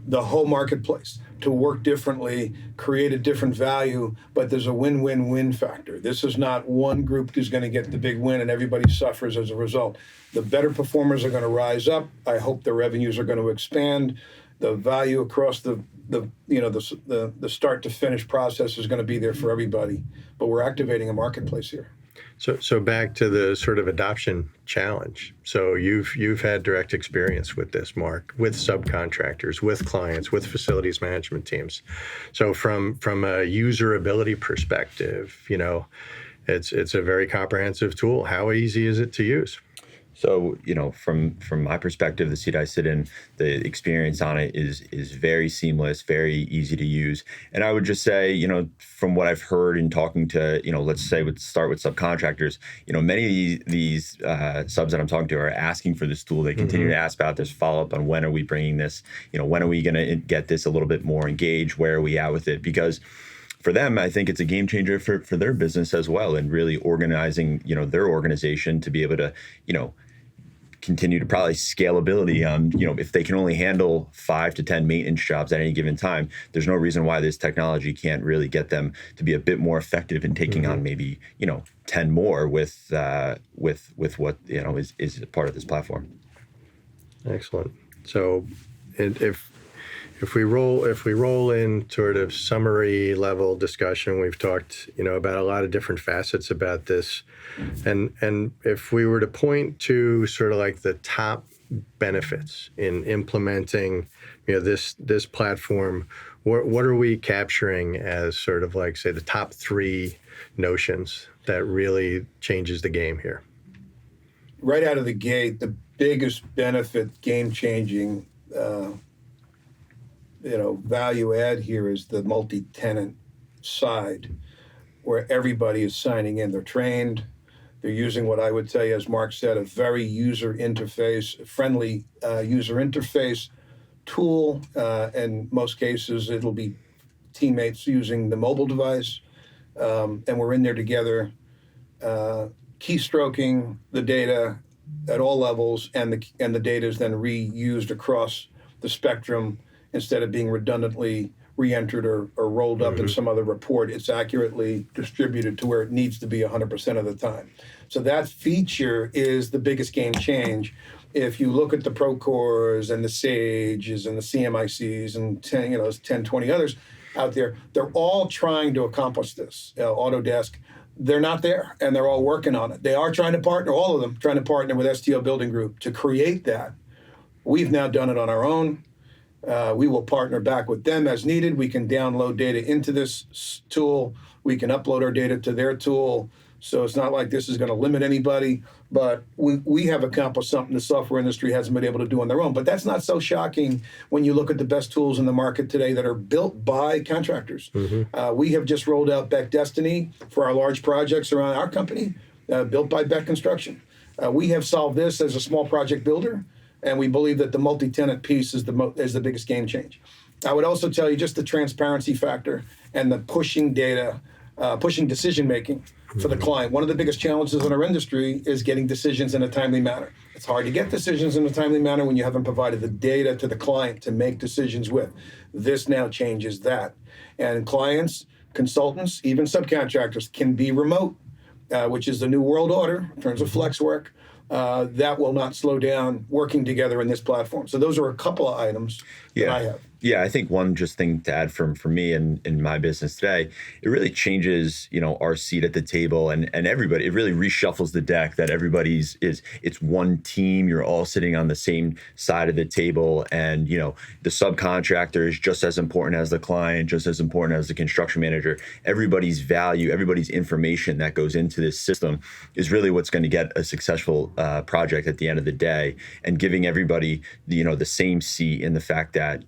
the whole marketplace to work differently, create a different value, but there's a win-win-win factor. This is not one group who's going to get the big win and everybody suffers as a result. The better performers are going to rise up. I hope the revenues are going to expand. The value across the start to finish process is going to be there for everybody. But we're activating a marketplace here. So back to the sort of adoption challenge. So you've had direct experience with this, Marc, with subcontractors, with clients, with facilities management teams. So from a usability perspective, it's a very comprehensive tool. How easy is it to use? So, from my perspective, the seat I sit in, the experience on it is very seamless, very easy to use. And I would just say, from what I've heard in talking to, let's say start with subcontractors, many of these subs that I'm talking to are asking for this tool. They continue to ask about this, follow up on when are we bringing this, when are we going to get this a little bit more engaged? Where are we at with it? Because for them, I think it's a game changer for their business as well, and really organizing, their organization to be able to, continue to probably scalability on, if they can only handle 5 to 10 maintenance jobs at any given time, there's no reason why this technology can't really get them to be a bit more effective in taking on maybe, 10 more with what, is part of this platform. Excellent. So if we roll in sort of summary level discussion, we've talked, about a lot of different facets about this. And if we were to point to sort of like the top benefits in implementing, this platform, what are we capturing as sort of like, say, the top 3 notions that really changes the game here? Right out of the gate, the biggest benefit, game-changing, value add here is the multi-tenant side, where everybody is signing in. They're trained. They're using what I would say, as Marc said, a very friendly user interface tool. In most cases, it'll be teammates using the mobile device, and we're in there together, keystroking the data at all levels, and the data is then reused across the spectrum. Instead of being redundantly re-entered or rolled up in some other report, it's accurately distributed to where it needs to be 100% of the time. So that feature is the biggest game change. If you look at the Procores and the Sages and the CMICs and 10, 20 others out there, they're all trying to accomplish this. Autodesk, they're not there, and they're all working on it. They are trying to partner, all of them, trying to partner with STO Building Group to create that. We've now done it on our own. We will partner back with them as needed. We can download data into this tool. We can upload our data to their tool. So it's not like this is going to limit anybody, but we have accomplished something the software industry hasn't been able to do on their own. But that's not so shocking when you look at the best tools in the market today that are built by contractors. We have just rolled out Beck Destiny for our large projects around our company, built by Beck Construction. We have solved this as a small project builder, and we believe that the multi-tenant piece is the biggest game change. I would also tell you just the transparency factor and the pushing data, pushing decision making for the client. One of the biggest challenges in our industry is getting decisions in a timely manner. It's hard to get decisions in a timely manner when you haven't provided the data to the client to make decisions with. This now changes that. And clients, consultants, even subcontractors can be remote, which is the new world order in terms of flex work. That will not slow down working together in this platform. So those are a couple of items that I have. Yeah, I think one just thing to add for me in my business today, it really changes, our seat at the table and everybody. It really reshuffles the deck that it's one team. You're all sitting on the same side of the table, and the subcontractor is just as important as the client, just as important as the construction manager. Everybody's value, everybody's information that goes into this system is really what's going to get a successful project at the end of the day, and giving everybody the same seat in the fact that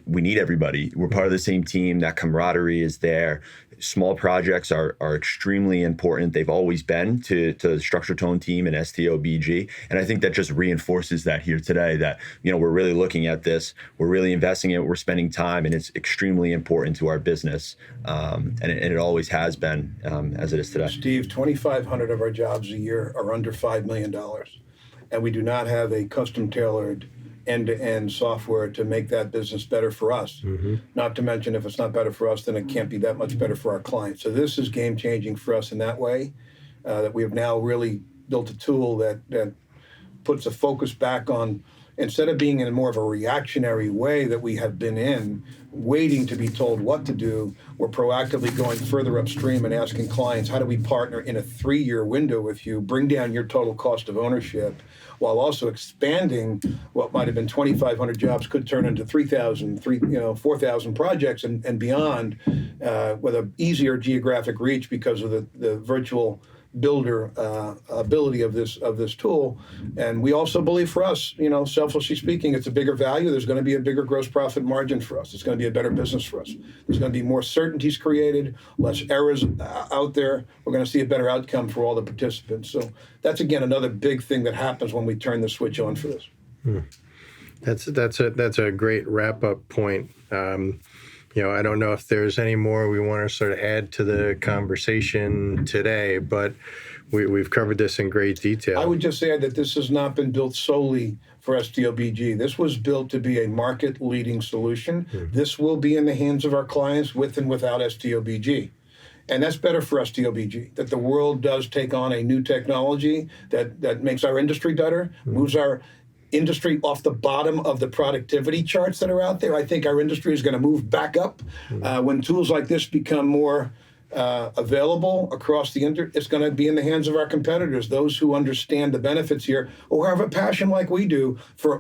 we need everybody. We're part of the same team. That camaraderie is there. Small projects are extremely important. They've always been to the Structure Tone team and STOBG. And I think that just reinforces that here today, that, we're really looking at this. We're really investing in it. We're spending time, and it's extremely important to our business. And it always has been, as it is today. Steve, 2,500 of our jobs a year are under $5 million. And we do not have a custom tailored end-to-end software to make that business better for us. Not to mention, if it's not better for us, then it can't be that much better for our clients. So this is game-changing for us in that way, that we have now really built a tool that puts a focus back on, instead of being in more of a reactionary way that we have been in, waiting to be told what to do, we're proactively going further upstream and asking clients, how do we partner in a 3-year window with you, bring down your total cost of ownership, while also expanding what might have been 2,500 jobs could turn into 3,000, 4,000 projects and beyond, with an easier geographic reach because of the virtual builder ability of this tool. And we also believe for us, selfishly speaking, it's a bigger value. There's going to be a bigger gross profit margin for us. It's going to be a better business for us. There's going to be more certainties created, less errors out there. We're going to see a better outcome for all the participants. So that's, again, another big thing that happens when we turn the switch on for this. That's a great wrap-up point. I don't know if there's any more we want to sort of add to the conversation today, but we've covered this in great detail. I would just add that this has not been built solely for STOBG. This was built to be a market-leading solution. This will be in the hands of our clients with and without STOBG. And that's better for STOBG, that the world does take on a new technology that makes our industry better, moves our industry off the bottom of the productivity charts that are out there. I think our industry is going to move back up when tools like this become more available across the internet. It's going to be in the hands of our competitors, those who understand the benefits here or have a passion like we do for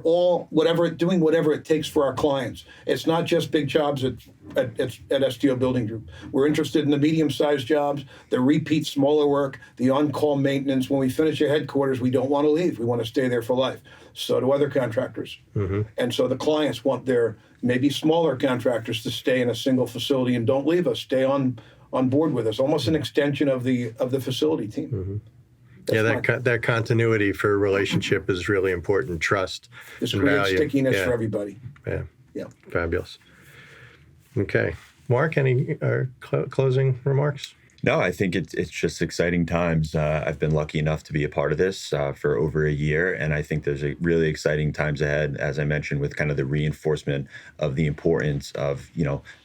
doing whatever it takes for our clients. It's not just big jobs at STO Building Group. We're interested in the medium-sized jobs, the repeat smaller work, the on-call maintenance. When we finish at headquarters, we don't want to leave. We want to stay there for life. So do other contractors. And so the clients want their maybe smaller contractors to stay in a single facility and don't leave us, stay on board with us, almost an extension of the facility team. That continuity for a relationship is really important. Trust. This creates stickiness for everybody. Yeah. Fabulous. Okay. Mark, any closing remarks? No, I think it's just exciting times. I've been lucky enough to be a part of this for over a year, and I think there's really exciting times ahead, as I mentioned, with kind of the reinforcement of the importance of,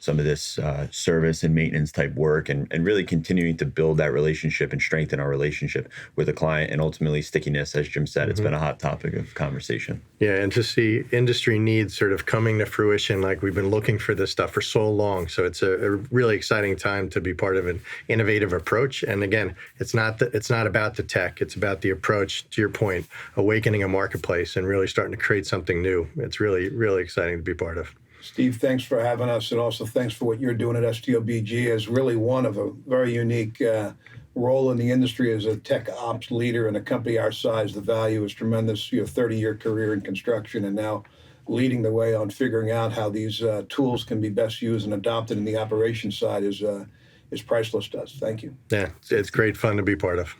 some of this service and maintenance type work, and really continuing to build that relationship and strengthen our relationship with the client, and ultimately stickiness. As Jim said, it's been a hot topic of conversation. Yeah, and to see industry needs sort of coming to fruition, like we've been looking for this stuff for so long. So it's a really exciting time to be part of an innovative approach. And again, it's not about the tech, it's about the approach, to your point, awakening a marketplace and really starting to create something new. It's really, really exciting to be part of. Steve, thanks for having us, and also thanks for what you're doing at STOBG as really one of a very unique role in the industry as a tech ops leader in a company our size. The value is tremendous. 30-year career in construction, and now leading the way on figuring out how these tools can be best used and adopted in the operations side is priceless to us. Thank you. Yeah, it's great fun to be part of.